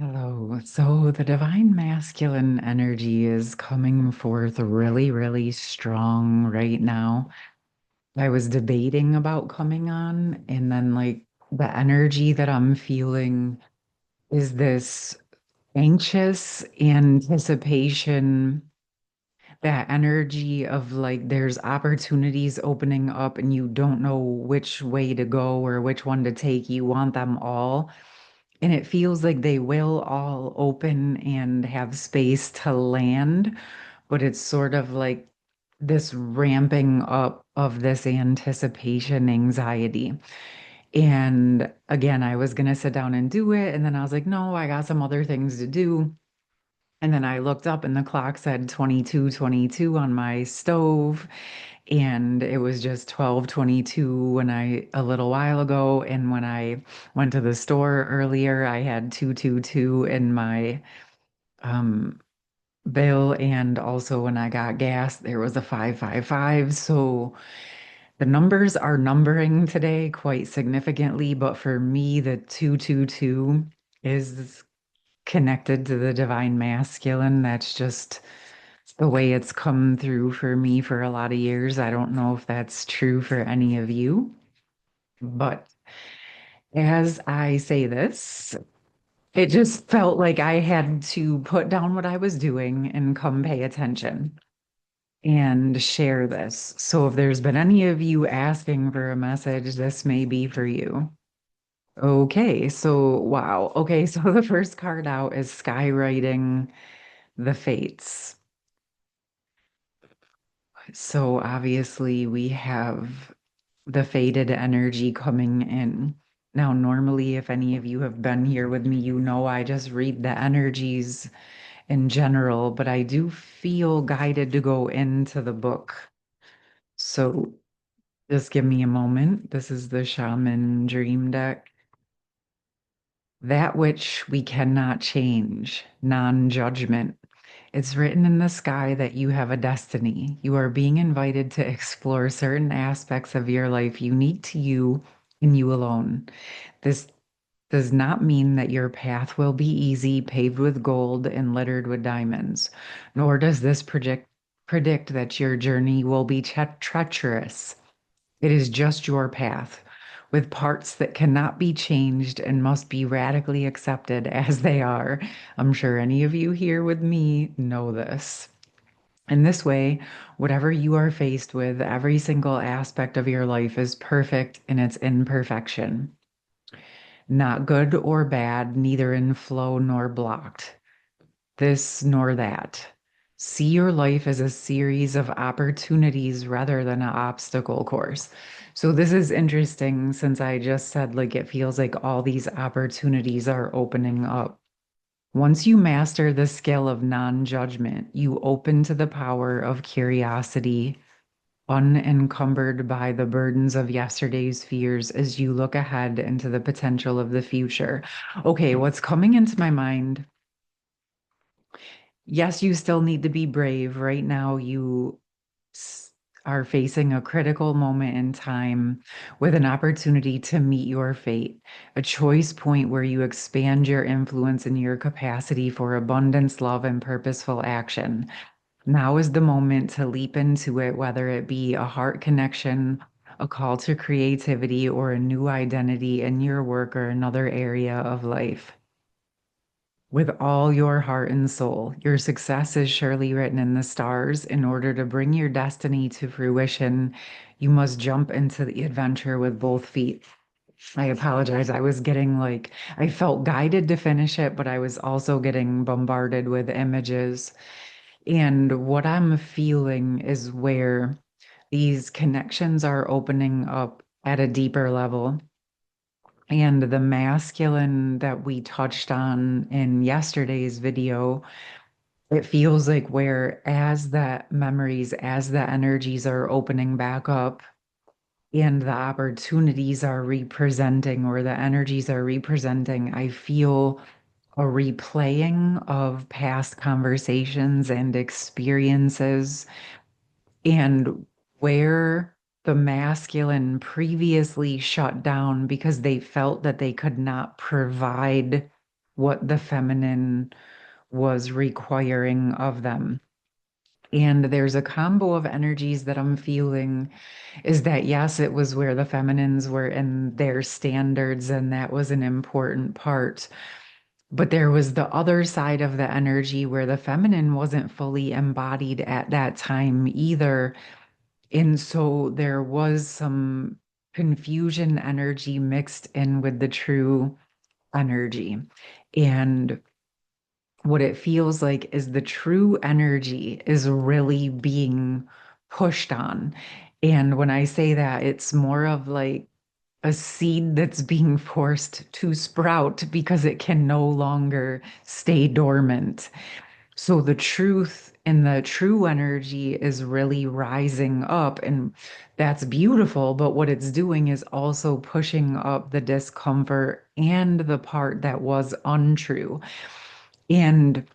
Hello. So the divine masculine energy is coming forth really, really strong right now. I was debating about coming on, and then the energy that I'm feeling is this anxious anticipation, that energy of there's opportunities opening up and you don't know which way to go or which one to take. You want them all. And it feels like they will all open and have space to land, but it's sort of like this ramping up of this anticipation anxiety. And again, I was going to sit down and do it. And then I was like, no, I got some other things to do. And then I looked up and the clock said 22:22 on my stove. And it was just 12:22 a little while ago. And when I went to the store earlier, I had 222 in my um, bill. And also when I got gas, there was a 555. So the numbers are numbering today quite significantly. But for me, the 222 is connected to the divine masculine. That's just the way it's come through for me for a lot of years. I don't know if that's true for any of you, but as I say this, it just felt like I had to put down what I was doing and come pay attention and share this. So if there's been any of you asking for a message, this may be for you. Okay, so wow. Okay, so the first card out is Skywriting the Fates. So obviously we have the faded energy coming in. Now, normally, if any of you have been here with me, you know I just read the energies in general, but I do feel guided to go into the book. So just give me a moment. This is the Shaman Dream deck. That which we cannot change, non-judgment. It's written in the sky that you have a destiny. You are being invited to explore certain aspects of your life unique to you and you alone. This does not mean that your path will be easy, paved with gold and littered with diamonds, nor does this predict that your journey will be treacherous. It is just your path, with parts that cannot be changed and must be radically accepted as they are. I'm sure any of you here with me know this. In this way, whatever you are faced with, every single aspect of your life is perfect in its imperfection. Not good or bad, neither in flow nor blocked, this nor that. See your life as a series of opportunities rather than an obstacle course. So, this is interesting since I just said, it feels like all these opportunities are opening up. Once you master the skill of non judgment, you open to the power of curiosity, unencumbered by the burdens of yesterday's fears as you look ahead into the potential of the future. Okay, what's coming into my mind? Yes, you still need to be brave. Right now, you are facing a critical moment in time with an opportunity to meet your fate, a choice point where you expand your influence and your capacity for abundance, love, and purposeful action. Now is the moment to leap into it, whether it be a heart connection, a call to creativity, or a new identity in your work or another area of life. With all your heart and soul, your success is surely written in the stars. In order to bring your destiny to fruition, you must jump into the adventure with both feet. I apologize. I was getting I felt guided to finish it, but I was also getting bombarded with images. And what I'm feeling is where these connections are opening up at a deeper level. And the masculine that we touched on in yesterday's video, it feels like where as the memories, as the energies are opening back up and the opportunities are representing or the energies are representing, I feel a replaying of past conversations and experiences and where the masculine previously shut down because they felt that they could not provide what the feminine was requiring of them. And there's a combo of energies that I'm feeling is that, yes, it was where the feminines were in their standards, and that was an important part. But there was the other side of the energy where the feminine wasn't fully embodied at that time either. And so there was some confusion energy mixed in with the true energy. And what it feels like is the true energy is really being pushed on. And when I say that, it's more of like a seed that's being forced to sprout because it can no longer stay dormant. So the truth and the true energy is really rising up, and that's beautiful. But what it's doing is also pushing up the discomfort and the part that was untrue. And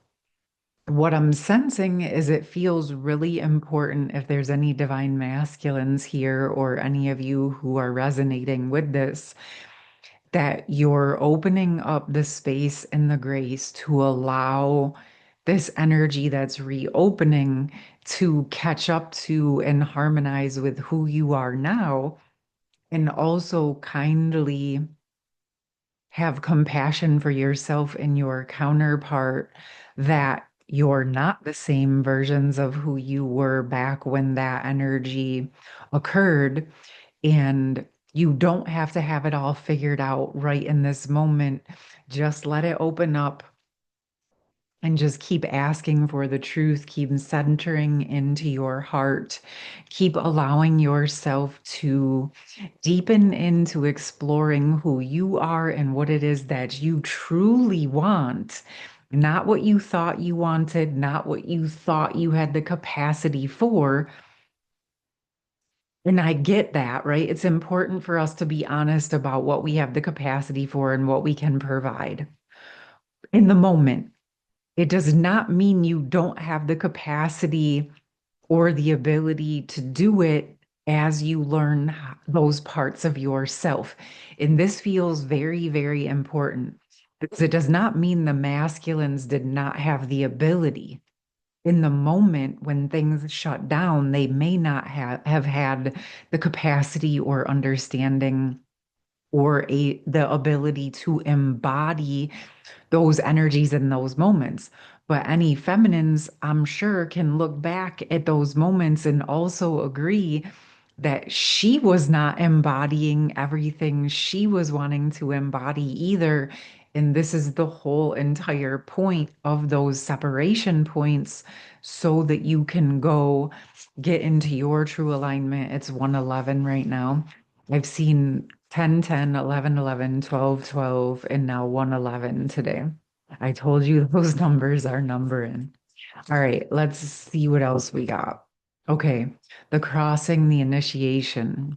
what I'm sensing is it feels really important if there's any divine masculines here or any of you who are resonating with this, that you're opening up the space and the grace to allow this energy that's reopening to catch up to and harmonize with who you are now, and also kindly have compassion for yourself and your counterpart, that you're not the same versions of who you were back when that energy occurred. And you don't have to have it all figured out right in this moment. Just let it open up and just keep asking for the truth. Keep centering into your heart. Keep allowing yourself to deepen into exploring who you are and what it is that you truly want. Not what you thought you wanted, not what you thought you had the capacity for. And I get that, right? It's important for us to be honest about what we have the capacity for and what we can provide in the moment. It does not mean you don't have the capacity or the ability to do it as you learn those parts of yourself. And this feels very, very important because it does not mean the masculines did not have the ability. In the moment when things shut down, they may not have had the capacity or understanding or the ability to embody those energies in those moments. But any feminines, I'm sure, can look back at those moments and also agree that she was not embodying everything she was wanting to embody either. And this is the whole entire point of those separation points so that you can go get into your true alignment. It's 111 right now. I've seen 10, 10, 11, 11, 12, 12, and now 111 today. I told you those numbers are numbering. All right, let's see what else we got. Okay, the crossing, the initiation.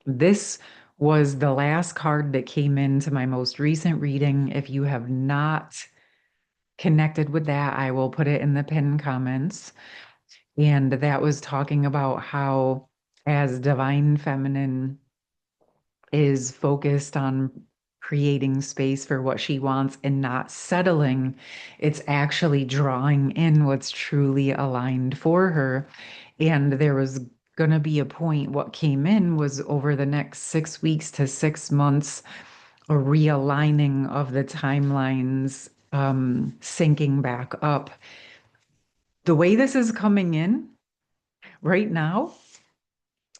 This was the last card that came into my most recent reading. If you have not connected with that, I will put it in the pinned comments. And that was talking about how, as divine feminine is focused on creating space for what she wants and not settling, it's actually drawing in what's truly aligned for her. And there was going to be a point, what came in was over the next 6 weeks to 6 months, a realigning of the timelines, syncing back up. The way this is coming in right now,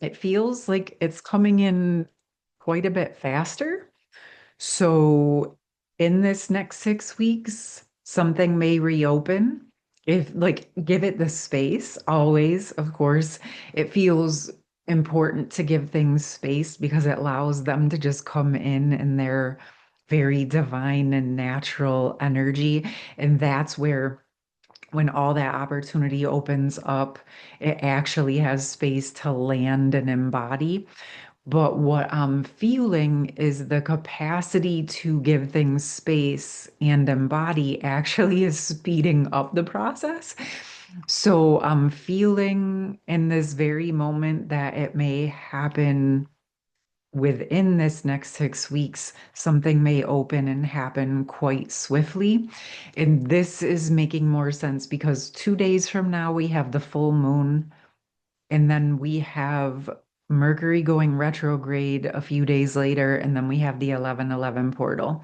it feels like it's coming in quite a bit faster. So in this next 6 weeks, something may reopen. If like give it the space, always, of course, it feels important to give things space because it allows them to just come in their very divine and natural energy. And that's where when all that opportunity opens up, it actually has space to land and embody. But what I'm feeling is the capacity to give things space and embody actually is speeding up the process. So I'm feeling in this very moment that it may happen within this next 6 weeks, something may open and happen quite swiftly. And this is making more sense because 2 days from now, we have the full moon, and then we have Mercury going retrograde a few days later, and then we have the 1111 portal.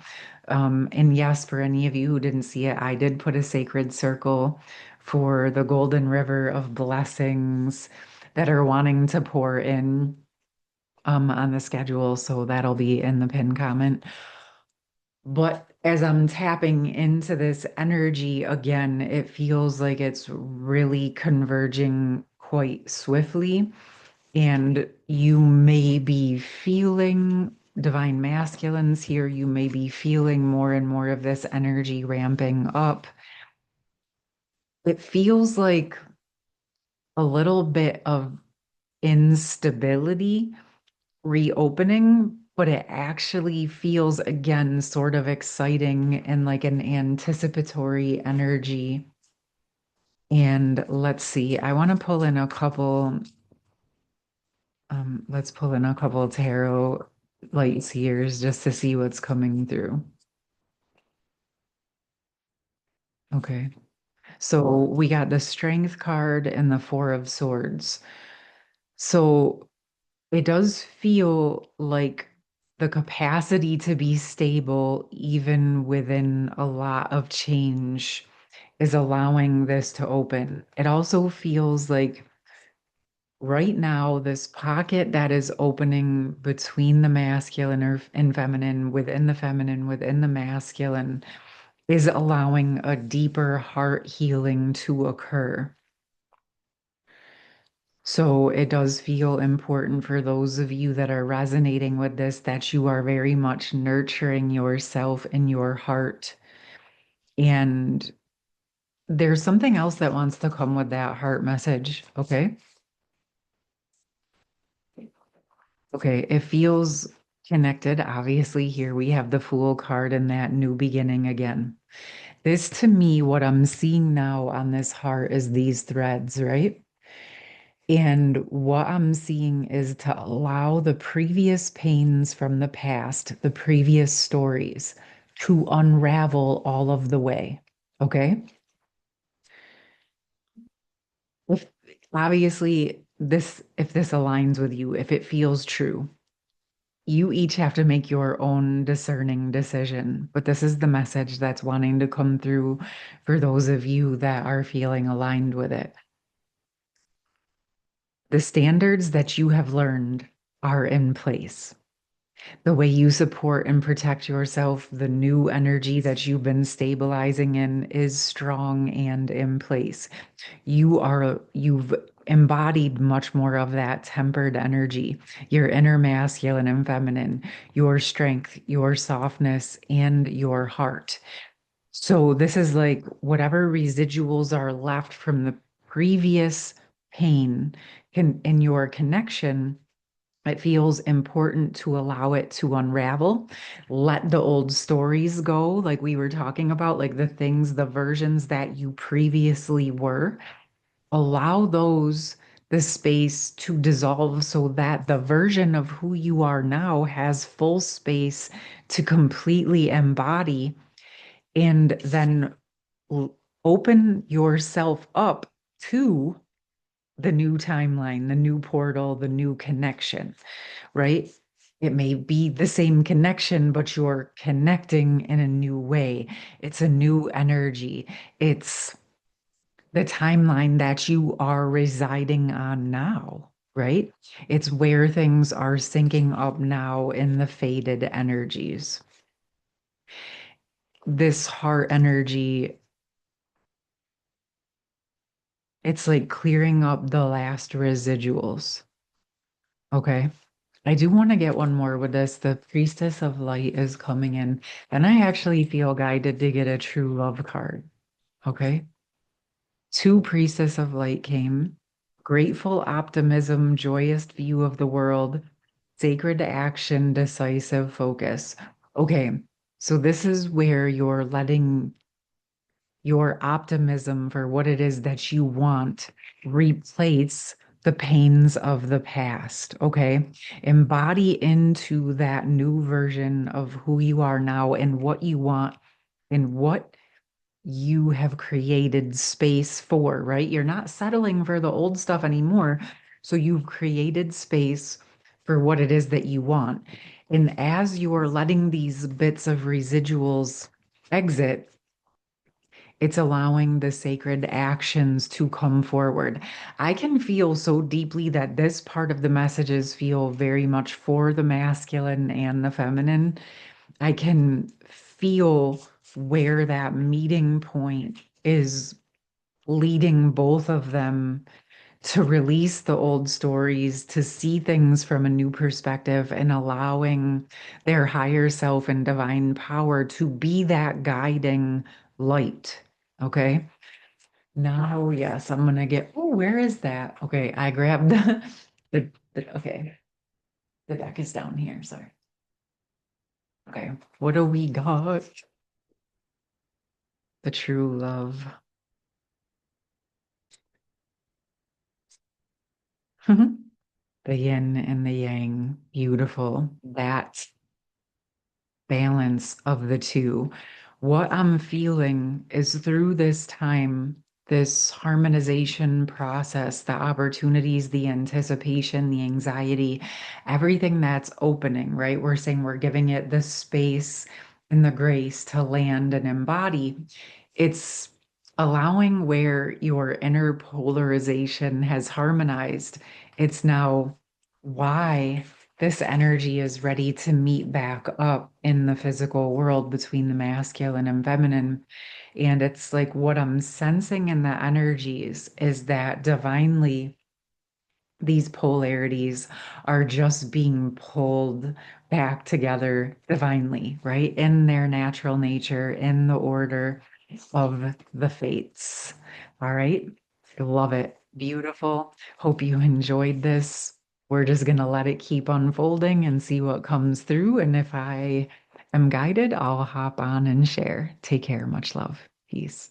And yes, for any of you who didn't see it, I did put a sacred circle for the golden river of blessings that are wanting to pour in on the schedule. So that'll be in the pin comment. But as I'm tapping into this energy again, it feels like it's really converging quite swiftly. And you may be feeling divine masculines here. You may be feeling more and more of this energy ramping up. It feels like a little bit of instability reopening, but it actually feels again sort of exciting and like an anticipatory energy. And let's see, I want to pull in a couple, let's pull in a couple tarot light seers just to see what's coming through. Okay. So we got the Strength card and the Four of Swords. So it does feel like the capacity to be stable, even within a lot of change, is allowing this to open. It also feels like right now, this pocket that is opening between the masculine and feminine, within the masculine, is allowing a deeper heart healing to occur. So it does feel important for those of you that are resonating with this that you are very much nurturing yourself and your heart. And there's something else that wants to come with that heart message. Okay. Okay. It feels connected. Obviously, here we have the Fool card and that new beginning again. This to me, what I'm seeing now on this heart is these threads, right? And what I'm seeing is to allow the previous pains from the past, the previous stories, to unravel all of the way. Okay. If obviously if this aligns with you, if it feels true, you each have to make your own discerning decision. But this is the message that's wanting to come through for those of you that are feeling aligned with it. The standards that you have learned are in place. The way you support and protect yourself, the new energy that you've been stabilizing in is strong and in place. You've embodied much more of that tempered energy, your inner masculine and feminine, your strength, your softness, and your heart. So this is like whatever residuals are left from the previous pain in your connection. It feels important to allow it to unravel, let the old stories go, like we were talking about, like the things, the versions that you previously were. Allow those the space to dissolve so that the version of who you are now has full space to completely embody, and then open yourself up to the new timeline, the new portal, the new connection, right? It may be the same connection, but you're connecting in a new way. It's a new energy. It's the timeline that you are residing on now, right? It's where things are syncing up now in the faded energies. This heart energy, it's like clearing up the last residuals. Okay. I do want to get one more with this. The Priestess of Light is coming in, and I actually feel guided to get a true love card. Okay. Two Priestess of Light came. Grateful optimism, joyous view of the world, sacred action, decisive focus. Okay. So this is where you're letting your optimism for what it is that you want replace the pains of the past. Okay. Embody into that new version of who you are now and what you want and what you have created space for, right? You're not settling for the old stuff anymore. So you've created space for what it is that you want. And as you are letting these bits of residuals exit, it's allowing the sacred actions to come forward. I can feel so deeply that this part of the messages feel very much for the masculine and the feminine. I can feel where that meeting point is leading both of them to release the old stories, to see things from a new perspective, and allowing their higher self and divine power to be that guiding light. Okay. Now, yes, I'm gonna get, oh, where is that? Okay, I grabbed okay, the deck is down here. Sorry. Okay, what do we got? The true love. The yin and the yang. Beautiful. That balance of the two. What I'm feeling is through this time, this harmonization process, the opportunities, the anticipation, the anxiety, everything that's opening, right? We're saying we're giving it the space and the grace to land and embody. It's allowing where your inner polarization has harmonized. It's now why this energy is ready to meet back up in the physical world between the masculine and feminine. And it's like what I'm sensing in the energies is that divinely, these polarities are just being pulled back together divinely, right? In their natural nature, in the order of the fates. All right. I love it. Beautiful. Hope you enjoyed this. We're just going to let it keep unfolding and see what comes through. And if I am guided, I'll hop on and share. Take care. Much love. Peace.